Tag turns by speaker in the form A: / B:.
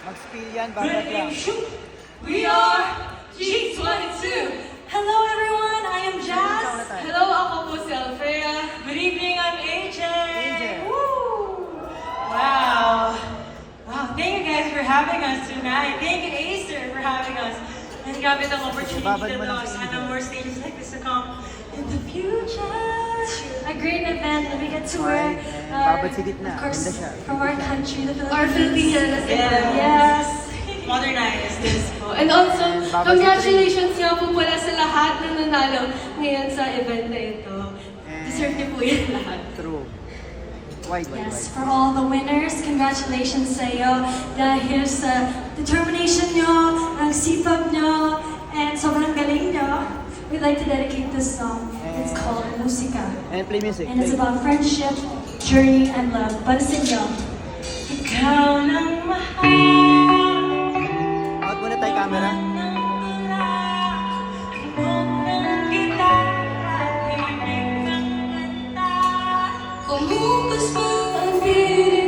A: Mag-spill yan, babad lang.
B: We are G22.
C: Hello everyone, I am Jazz.
B: Hello, ako po si Alfrea.
C: Good evening, I'm AJ.
A: AJ.
C: Woo! Wow. Wow, thank you guys for having us tonight. Thank you, Acer, for having us. And grabe itong opportunity
A: Babad
C: to
A: mo lang
C: know
A: si
C: sana
A: AJ.
C: more stages like this to come in the future.
D: A great event that we get to work,
A: Babad sa gitna.
D: of course,
A: Ganda siya.
D: from our country, the
B: Our
D: Philippines.
B: Filipinas.
D: Yes.
C: Modernize this.
B: And also,
A: Babad
B: congratulations nga po pala sa lahat na nanalo ngayon sa event na ito. Deserve niyo po yan lahat.
A: True. Wide.
D: Yes, for all the winners, congratulations sa iyo dahil sa determination nyo, ang sipag nyo, and sobrang galing nyo. We'd like to dedicate this song. It's called Musika.
A: And play music.
D: And it's
A: Play.
D: about friendship, journey, and love. Para sa inyo.
C: Ikaw nang mahal.
A: Out muna tayo camera.
B: Kumupas pa ang biri